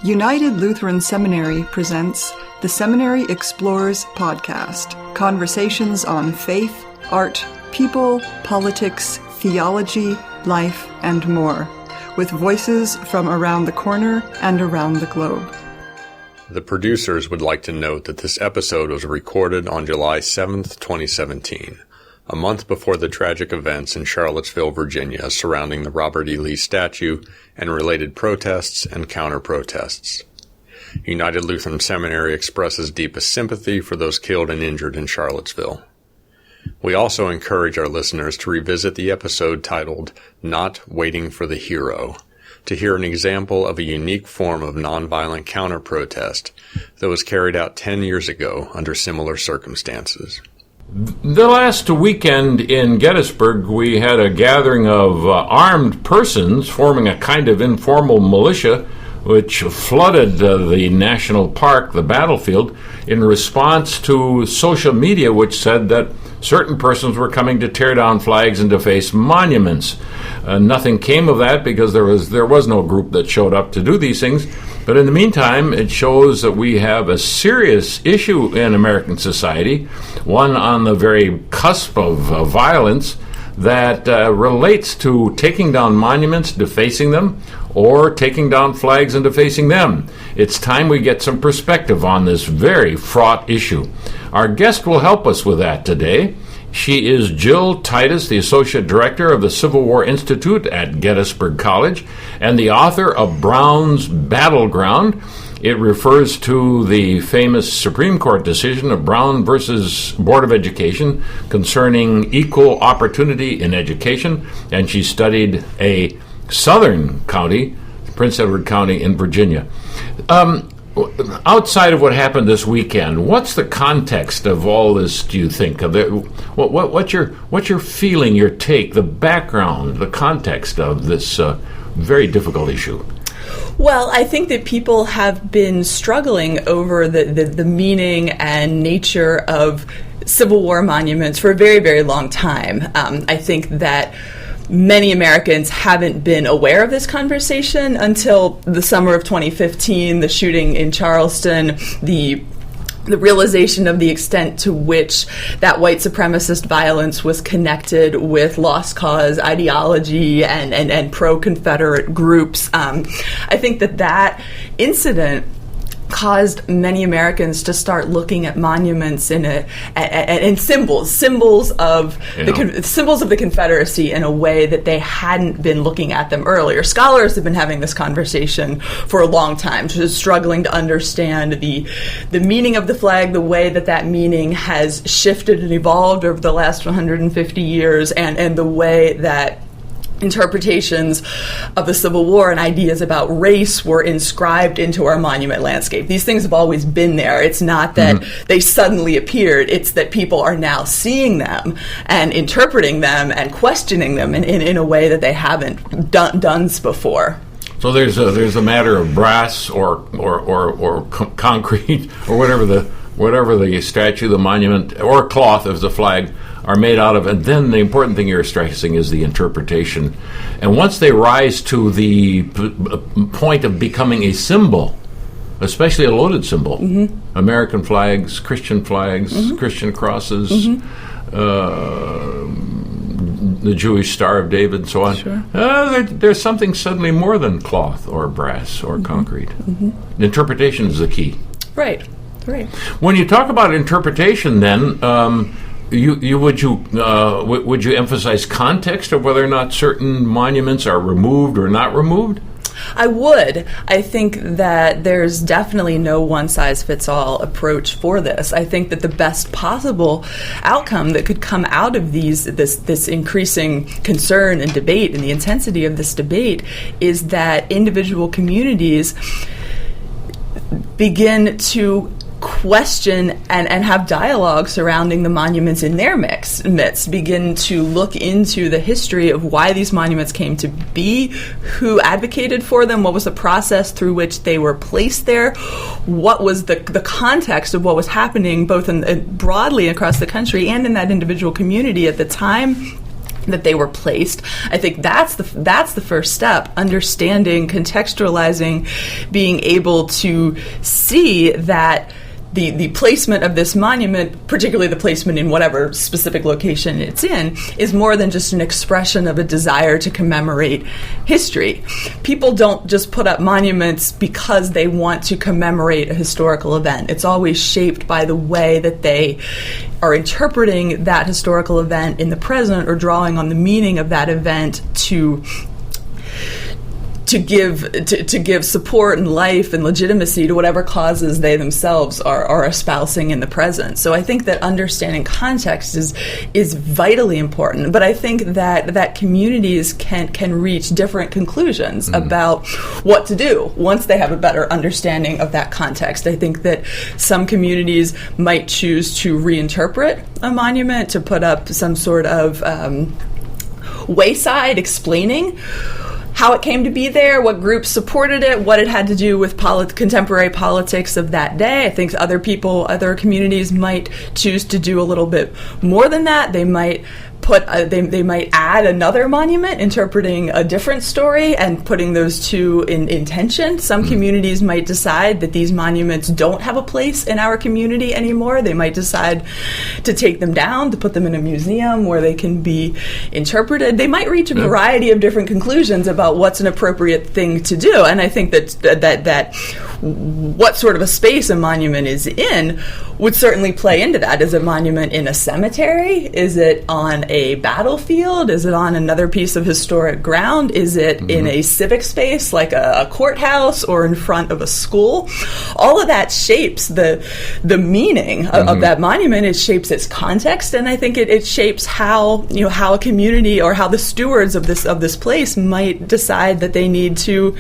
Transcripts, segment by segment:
United Lutheran Seminary presents the Seminary Explores podcast, conversations on faith, art, people, politics, theology, life, and more, with voices from around the corner and around the globe. The producers would like to note that this episode was recorded on July 7th, 2017, a month before the tragic events in Charlottesville, Virginia surrounding the Robert E. Lee statue and related protests and counter-protests. United Lutheran Seminary expresses deepest sympathy for those killed and injured in Charlottesville. We also encourage our listeners to revisit the episode titled Not Waiting for the Hero, to hear an example of a unique form of nonviolent counter-protest that was carried out 10 years ago under similar circumstances. The last weekend in Gettysburg, we had a gathering of armed persons forming a kind of informal militia which flooded the national park, the battlefield, in response to social media which said that certain persons were coming to tear down flags and deface monuments. Nothing came of that because there was no group that showed up to do these things. But in the meantime, it shows that we have a serious issue in American society, one on the very cusp of violence that relates to taking down monuments, defacing them, or taking down flags and defacing them. It's time we get some perspective on this very fraught issue. Our guest will help us with that today. She is Jill Titus, the Associate Director of the Civil War Institute at Gettysburg College, and the author of Brown's Battleground. It refers to the famous Supreme Court decision of Brown versus Board of Education concerning equal opportunity in education, and she studied a southern county, Prince Edward County in Virginia. Outside of what happened this weekend, what's the context of all this, do you think? What's your feeling, your take, the background, the context of this very difficult issue? Well, I think that people have been struggling over the meaning and nature of Civil War monuments for a very, very long time. I think that many Americans haven't been aware of this conversation until the summer of 2015, the shooting in Charleston, the realization of the extent to which that white supremacist violence was connected with lost cause ideology and pro-Confederate groups. I think that incident caused many Americans to start looking at monuments and symbols of the Confederacy in a way that they hadn't been looking at them earlier. Scholars have been having this conversation for a long time, just struggling to understand the meaning of the flag, the way that meaning has shifted and evolved over the last 150 years, and the way that interpretations of the Civil War and ideas about race were inscribed into our monument landscape. These things have always been there. It's not that they suddenly appeared. It's that people are now seeing them and interpreting them and questioning them in a way that they haven't done before. So there's a matter of brass or concrete or whatever the statue, the monument, or cloth as the flag are made out of, and then the important thing you're stressing is the interpretation. And once they rise to the point of becoming a symbol, especially a loaded symbol, American flags, Christian Christian crosses, the Jewish Star of David, and so on. Sure. There's something suddenly more than cloth or brass or concrete. The interpretation is the key. Right. When you talk about interpretation, then would you emphasize context of whether or not certain monuments are removed or not removed? I would. I think that there's definitely no one-size-fits-all approach for this. I think that the best possible outcome that could come out of this increasing concern and debate and the intensity of this debate is that individual communities begin to question and have dialogue surrounding the monuments in their midst, begin to look into the history of why these monuments came to be, who advocated for them, what was the process through which they were placed there, what was the context of what was happening both broadly across the country and in that individual community at the time that they were placed. I think that's the first step, understanding, contextualizing, being able to see that the placement of this monument, particularly the placement in whatever specific location it's in, is more than just an expression of a desire to commemorate history. People don't just put up monuments because they want to commemorate a historical event. It's always shaped by the way that they are interpreting that historical event in the present, or drawing on the meaning of that event to give support and life and legitimacy to whatever causes they themselves are espousing in the present. So I think that understanding context is vitally important. But I think that communities can reach different conclusions about what to do once they have a better understanding of that context. I think that some communities might choose to reinterpret a monument, to put up some sort of wayside explaining how it came to be there, what groups supported it, what it had to do with contemporary politics of that day. I think other communities might choose to do a little bit more than that. They might they might add another monument interpreting a different story and putting those two in tension. Some communities might decide that these monuments don't have a place in our community anymore. They might decide to take them down, to put them in a museum where they can be interpreted. They might reach a variety of different conclusions about what's an appropriate thing to do. And I think that what sort of a space a monument is in would certainly play into that. Is a monument in a cemetery? Is it on a battlefield? Is it on another piece of historic ground? Is it in a civic space like a courthouse, or in front of a school? All of that shapes the meaning of that monument. It shapes its context, and I think it shapes how a community, or how the stewards of this place might decide that they need to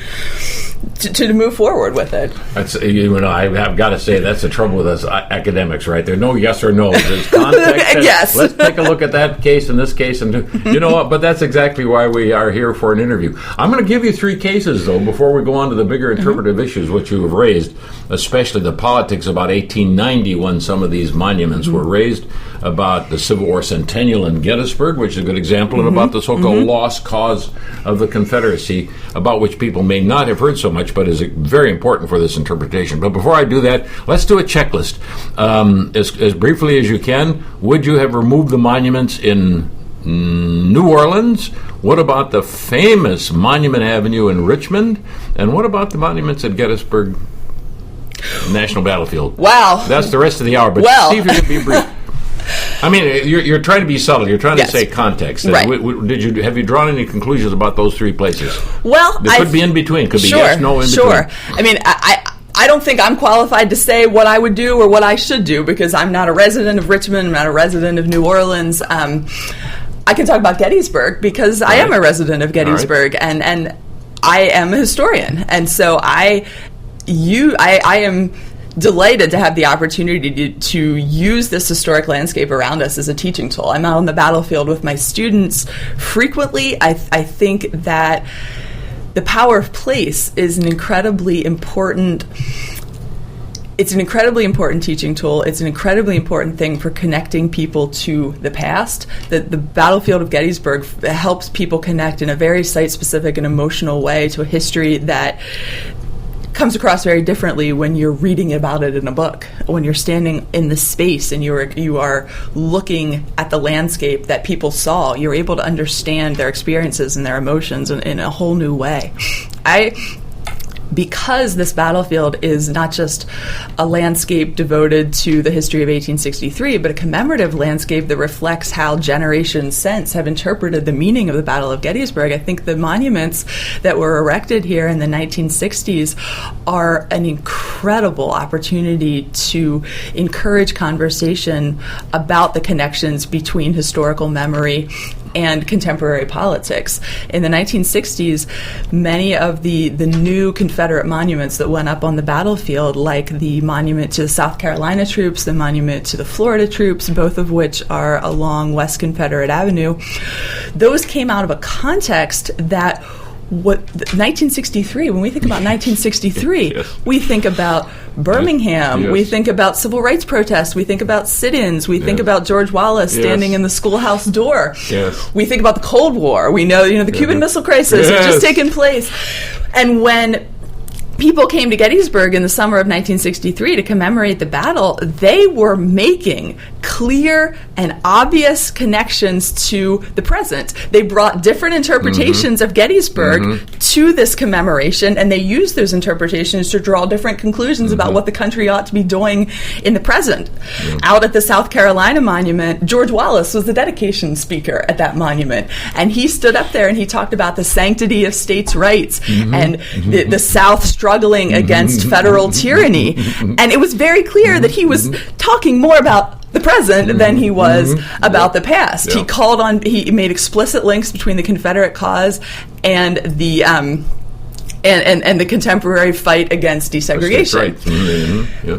move forward with it. That's I've got to say that's the trouble with us academics, right? There's no yes or no. There's context. Yes. Let's take a look at that case and this case, and but that's exactly why we are here for an interview. I'm going to give you 3 cases though before we go on to the bigger interpretive issues which you have raised, especially the politics about 1890 when some of these monuments were raised, about the Civil War centennial in Gettysburg, which is a good example, and about the so-called lost cause of the Confederacy, about which people may not have heard so much, but is very important for this interpretation. But before I do that, let's do a checklist. As briefly as you can, would you have removed the monuments in New Orleans? What about the famous Monument Avenue in Richmond? And what about the monuments at Gettysburg National Battlefield? Wow. That's the rest of the hour, but see if you can be brief. I mean, you're trying to be subtle. You're trying to say context. Right. Have you drawn any conclusions about those 3 places? Well, there could be in between. Could be yes, no, in between. Sure. I mean, I don't think I'm qualified to say what I would do or what I should do, because I'm not a resident of Richmond. I'm not a resident of New Orleans. I can talk about Gettysburg because I am a resident of Gettysburg, and I am a historian, and so I am delighted to have the opportunity to use this historic landscape around us as a teaching tool. I'm out on the battlefield with my students frequently. I think that the power of place is an incredibly important teaching tool. It's an incredibly important thing for connecting people to the past. The battlefield of Gettysburg helps people connect in a very site-specific and emotional way to a history that comes across very differently when you're reading about it in a book, when you're standing in the space and you are looking at the landscape that people saw. You're able to understand their experiences and their emotions in a whole new way. Because this battlefield is not just a landscape devoted to the history of 1863, but a commemorative landscape that reflects how generations since have interpreted the meaning of the Battle of Gettysburg, I think the monuments that were erected here in the 1960s are an incredible opportunity to encourage conversation about the connections between historical memory and contemporary politics. In the 1960s, many of the new Confederate monuments that went up on the battlefield, like the monument to the South Carolina troops, the monument to the Florida troops, both of which are along West Confederate Avenue, those came out of a context that 1963, when we think about 1963, yes. we think about Birmingham, yes. we think about civil rights protests, we think about sit-ins, we think about George Wallace standing in the schoolhouse door. Yes. We think about the Cold War. We know, the Cuban Missile Crisis has just taken place. And when people came to Gettysburg in the summer of 1963 to commemorate the battle, they were making clear and obvious connections to the present. They brought different interpretations of Gettysburg to this commemoration, and they used those interpretations to draw different conclusions about what the country ought to be doing in the present. Out at the South Carolina monument, George Wallace was the dedication speaker at that monument, and he stood up there and he talked about the sanctity of states' rights and the South struggling against federal tyranny. And it was very clear that he was talking more about the present than he was about the past. He made explicit links between the Confederate cause and the and the contemporary fight against desegregation.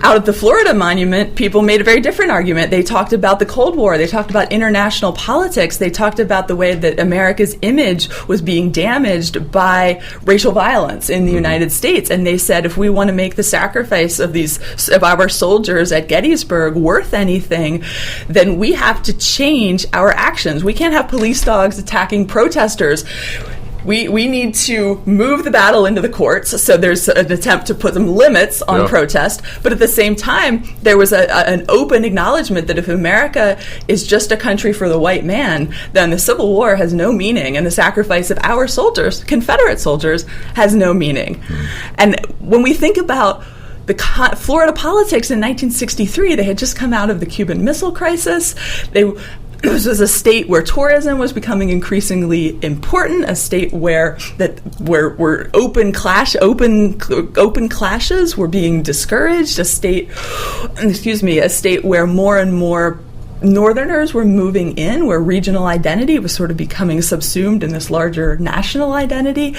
Out at the Florida monument, people made a very different argument. They talked about the Cold War. They talked about international politics. They talked about the way that America's image was being damaged by racial violence in the United States. And they said, if we want to make the sacrifice of our soldiers at Gettysburg worth anything, then we have to change our actions. We can't have police dogs attacking protesters. We need to move the battle into the courts, so there's an attempt to put some limits on protest, but at the same time, there was an open acknowledgement that if America is just a country for the white man, then the Civil War has no meaning, and the sacrifice of our soldiers, Confederate soldiers, has no meaning. And when we think about the Florida politics in 1963, they had just come out of the Cuban Missile Crisis. This was a state where tourism was becoming increasingly important, a state where open clashes were being discouraged, a state where more and more Northerners were moving in, where regional identity was sort of becoming subsumed in this larger national identity.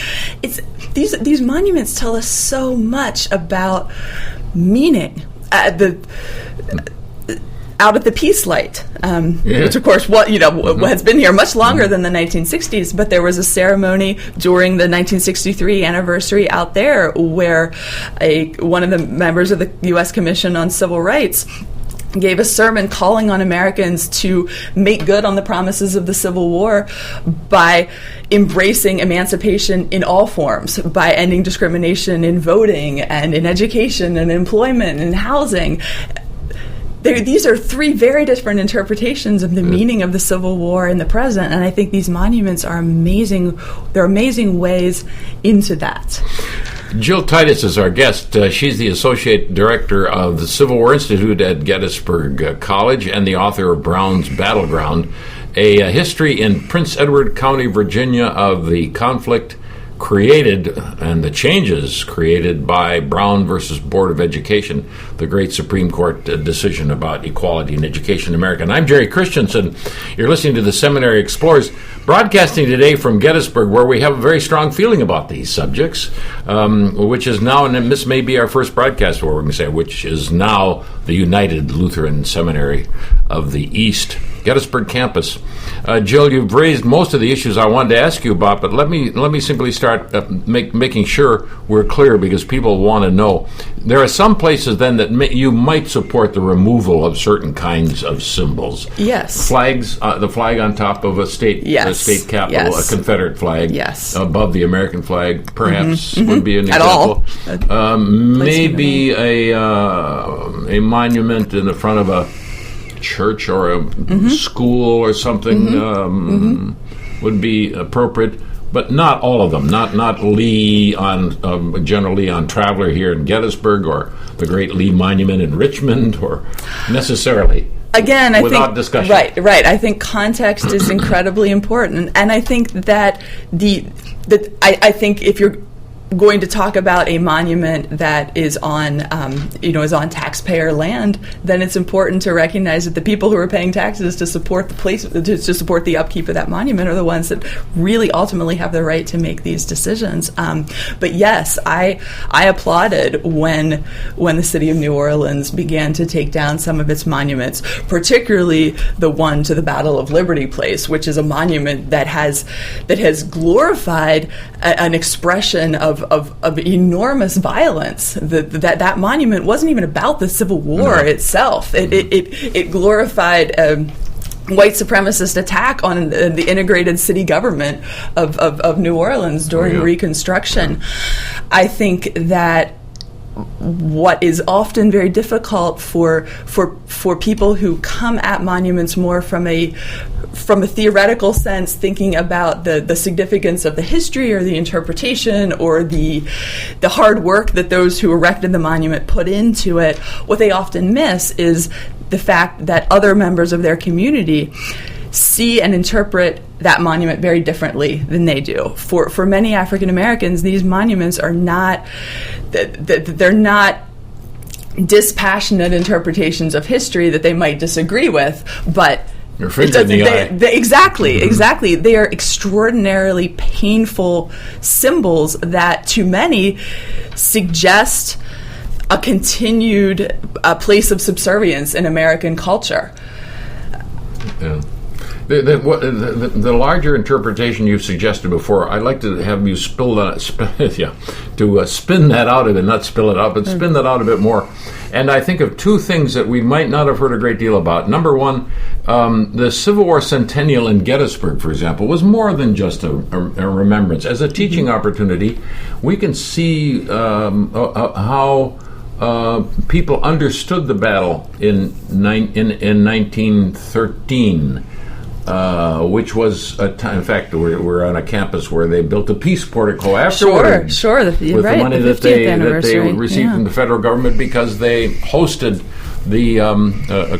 These monuments tell us so much about meaning. Out at the Peace Light, which of course has been here much longer than the 1960s, but there was a ceremony during the 1963 anniversary out there where one of the members of the U.S. Commission on Civil Rights gave a sermon calling on Americans to make good on the promises of the Civil War by embracing emancipation in all forms, by ending discrimination in voting and in education and employment and housing. These are three very different interpretations of the meaning of the Civil War in the present, and I think these monuments are amazing. They're amazing ways into that. Jill Titus is our guest. She's the Associate Director of the Civil War Institute at Gettysburg College and the author of Brown's Battleground, a history in Prince Edward County, Virginia, of the conflict created and the changes created by Brown versus Board of Education, the great Supreme Court decision about equality in education in America. And I'm Jerry Christensen. You're listening to the Seminary Explorers, broadcasting today from Gettysburg, where we have a very strong feeling about these subjects, which is now, and this may be our first broadcast where we're going to say, which is now the United Lutheran Seminary of the East, Gettysburg campus. Jill, you've raised most of the issues I wanted to ask you about, but let me simply start making sure we're clear, because people want to know. There are some places then that you might support the removal of certain kinds of symbols. Yes. Flags, the flag on top of a state state capitol, a Confederate flag, above the American flag, perhaps would be an example. At all. Maybe a monument in the front of a church or a school or something would be appropriate, but not all of them. Not Lee on General Lee on Traveler here in Gettysburg, or the Great Lee Monument in Richmond, or necessarily. Again, without think discussion. Right. I think context is incredibly important, and I think that I think if you're going to talk about a monument that is on, is on taxpayer land, then it's important to recognize that the people who are paying taxes to support the place, to support the upkeep of that monument, are the ones that really ultimately have the right to make these decisions. But yes, I applauded when the city of New Orleans began to take down some of its monuments, particularly the one to the Battle of Liberty Place, which is a monument that has glorified an expression of enormous violence. That monument wasn't even about the Civil War itself. It glorified white supremacist attack on the integrated city government of New Orleans during Reconstruction. I think that what is often very difficult for people who come at monuments more from a theoretical sense, thinking about the significance of the history or the interpretation or the hard work that those who erected the monument put into it, what they often miss is the fact that other members of their community see and interpret that monument very differently than they do. For many African Americans, these monuments are not, they're not dispassionate interpretations of history that they might disagree with, but exactly. They are extraordinarily painful symbols that, to many, suggest a continued place of subservience in American culture. Yeah. The larger interpretation you've suggested before, I'd like to have you spin that out a bit, not spill it out, but spin that out a bit more. And I think of two things that we might not have heard a great deal about. Number one, the Civil War centennial in Gettysburg, for example, was more than just a remembrance. As a teaching opportunity, we can see how people understood the battle in 1913. Which was a time, in fact, we're on a campus where they built a peace portico afterward. Sure, with the money that they received from the federal government, because they hosted the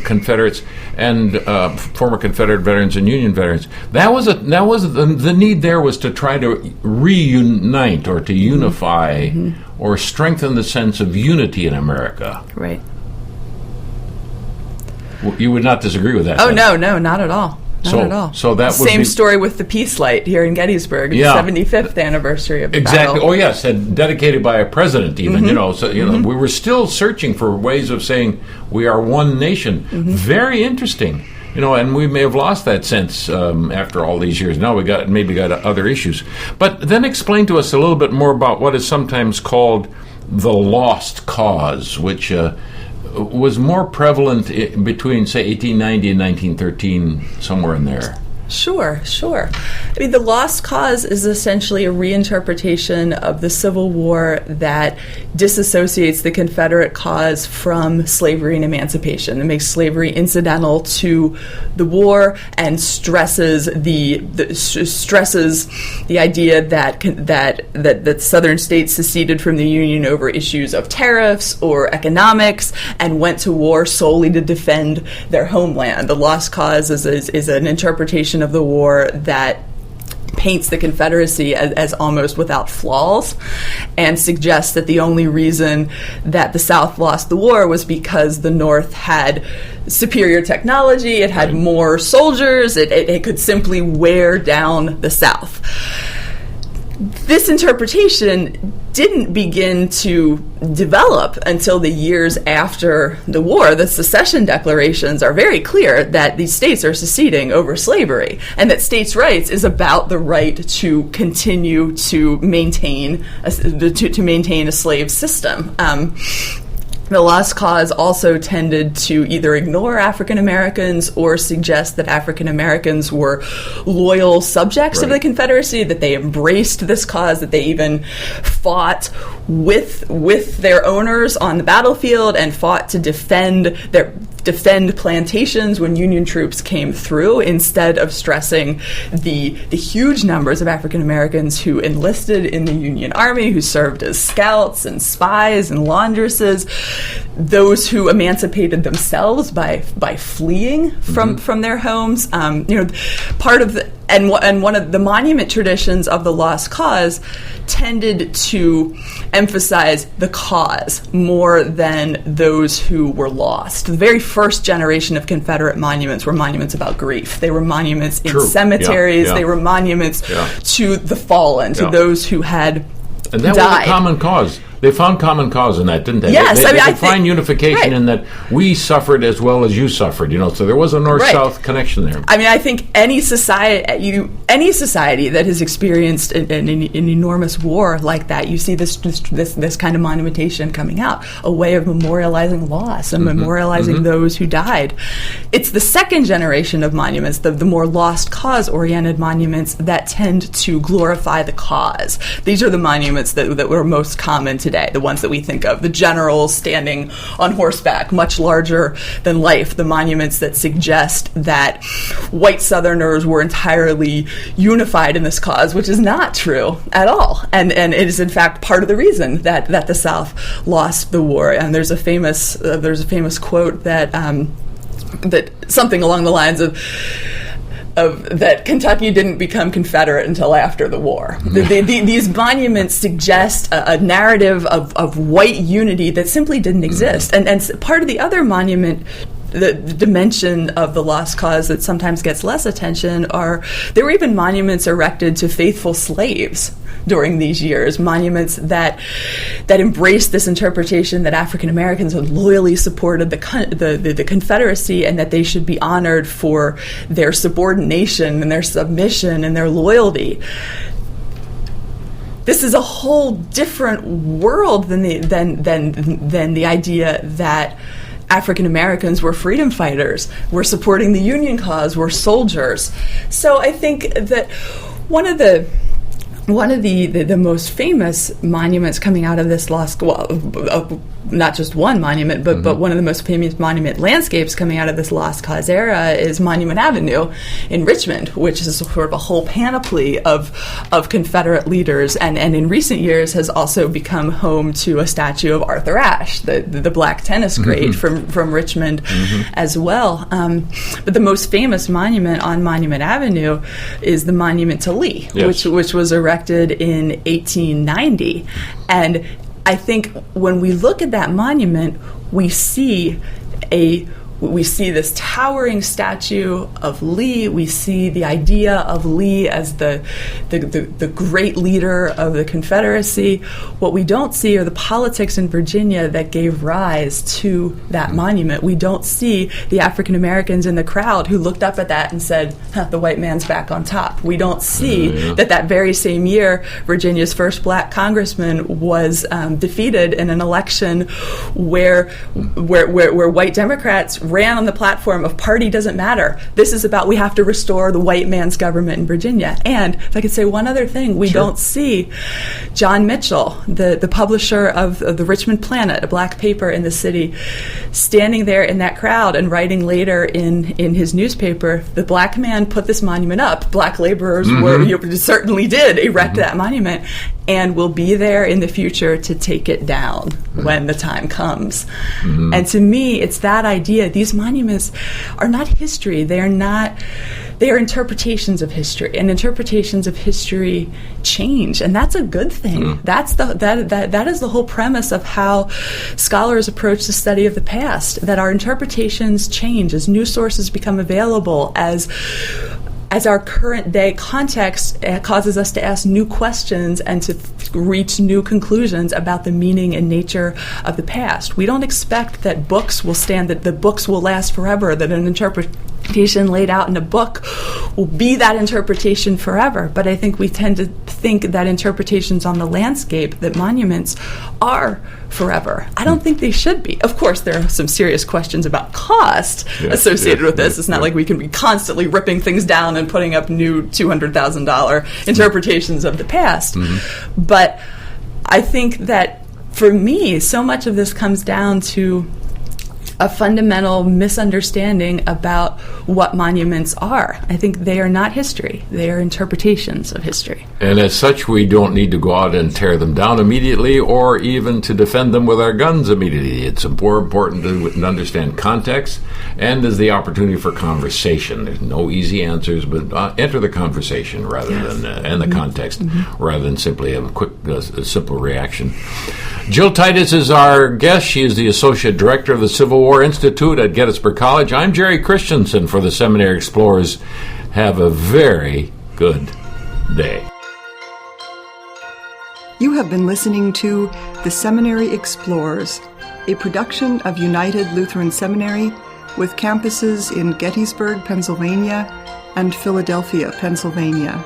Confederates and former Confederate veterans and Union veterans. The need there was to try to reunite or to unify or strengthen the sense of unity in America. Right. You would not disagree with that? Oh, no, not at all. Not at all. So that would same story with the Peace Light here in Gettysburg, the 75th anniversary of the battle. battle. Oh yes, and dedicated by a president even. We were still searching for ways of saying we are one nation. Very interesting. And we may have lost that sense after all these years. Now we got other issues. But then explain to us a little bit more about what is sometimes called the lost cause, which was more prevalent between, say, 1890 and 1913, somewhere in there. Sure. I mean, the lost cause is essentially a reinterpretation of the Civil War that disassociates the Confederate cause from slavery and emancipation. It makes slavery incidental to the war and stresses the idea that Southern states seceded from the Union over issues of tariffs or economics and went to war solely to defend their homeland. The lost cause is an interpretation of the war that paints the Confederacy as almost without flaws and suggests that the only reason that the South lost the war was because the North had superior technology, it had more soldiers, it could simply wear down the South. This interpretation didn't begin to develop until the years after the war. The secession declarations are very clear that these states are seceding over slavery, and that states' rights is about the right to continue to maintain a slave system. The lost cause also tended to either ignore African Americans or suggest that African Americans were loyal subjects of the Confederacy, that they embraced this cause, that they even fought with their owners on the battlefield and fought to defend plantations when Union troops came through, instead of stressing the huge numbers of African Americans who enlisted in the Union Army, who served as scouts and spies and laundresses, those who emancipated themselves by fleeing from their homes. Part of the And one of the monument traditions of the Lost Cause tended to emphasize the cause more than those who were lost. The very first generation of Confederate monuments were monuments about grief. They were monuments in cemeteries. They were monuments to the fallen, to those who had and that died. was a common cause. They found common cause in that, didn't they? Yes, they I find unification in that we suffered as well as you suffered. So there was a north-south connection there. I mean, I think any society that has experienced an enormous war like that, you see this kind of monumentation coming out, a way of memorializing loss and memorializing those who died. It's the second generation of monuments, the more lost cause-oriented monuments, that tend to glorify the cause. These are the monuments that were most common today, the ones that we think of, the generals standing on horseback, much larger than life, the monuments that suggest that white Southerners were entirely unified in this cause, which is not true at all. And it is, in fact, part of the reason that the South lost the war. And there's a famous quote that something along the lines of that Kentucky didn't become Confederate until after the war. These monuments suggest a narrative of white unity that simply didn't exist. And part of the other monument, the dimension of the Lost Cause that sometimes gets less attention, there were even monuments erected to faithful slaves during these years, monuments that embraced this interpretation that African Americans had loyally supported the Confederacy and that they should be honored for their subordination and their submission and their loyalty. This is a whole different world than the idea that African Americans were freedom fighters, were supporting the Union cause, were soldiers. So I think that one of the most famous monuments coming out of this not just one monument, but one of the most famous monument landscapes coming out of this Lost Cause era is Monument Avenue in Richmond, which is sort of a whole panoply of Confederate leaders, and in recent years has also become home to a statue of Arthur Ashe, the black tennis great from Richmond as well. But the most famous monument on Monument Avenue is the Monument to Lee, which was erected in 1890. And I think when we look at that monument, we see this towering statue of Lee. We see the idea of Lee as the great leader of the Confederacy. What we don't see are the politics in Virginia that gave rise to that monument. We don't see the African Americans in the crowd who looked up at that and said, the white man's back on top. We don't see that very same year, Virginia's first black congressman was defeated in an election where white Democrats ran on the platform of party doesn't matter. This is about we have to restore the white man's government in Virginia. And if I could say one other thing, we don't see John Mitchell, the publisher of the Richmond Planet, a black paper in the city, standing there in that crowd and writing later in his newspaper, the black man put this monument up. Black laborers certainly did erect that monument and will be there in the future to take it down when the time comes. And to me, it's that idea. These monuments are not history. They are interpretations of history, and interpretations of history change, and that's a good thing. That is the whole premise of how scholars approach the study of the past, that our interpretations change as new sources become available, as our current day context causes us to ask new questions and to reach new conclusions about the meaning and nature of the past. We don't expect that books will stand, that the books will last forever, that an interpretation laid out in a book will be that interpretation forever. But I think we tend to think that interpretations on the landscape, that monuments are forever. I don't think they should be. Of course, there are some serious questions about cost associated with this. It's not like we can be constantly ripping things down and putting up new $200,000 interpretations of the past. But I think that for me, so much of this comes down to a fundamental misunderstanding about what monuments are. I think they are not history. They are interpretations of history. And as such, we don't need to go out and tear them down immediately or even to defend them with our guns immediately. It's more important to understand context, and there's the opportunity for conversation. There's no easy answers, but enter the conversation rather than and the context rather than simply a quick, simple reaction. Jill Titus is our guest. She is the Associate Director of the Civil War Institute at Gettysburg College. I'm Jerry Christensen for the Seminary Explorers. Have a very good day. You have been listening to The Seminary Explorers, a production of United Lutheran Seminary with campuses in Gettysburg, Pennsylvania and Philadelphia, Pennsylvania.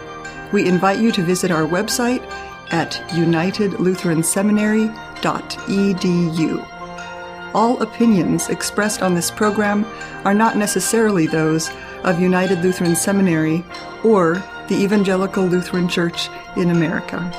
We invite you to visit our website at unitedlutheranseminary.edu. All opinions expressed on this program are not necessarily those of United Lutheran Seminary or the Evangelical Lutheran Church in America.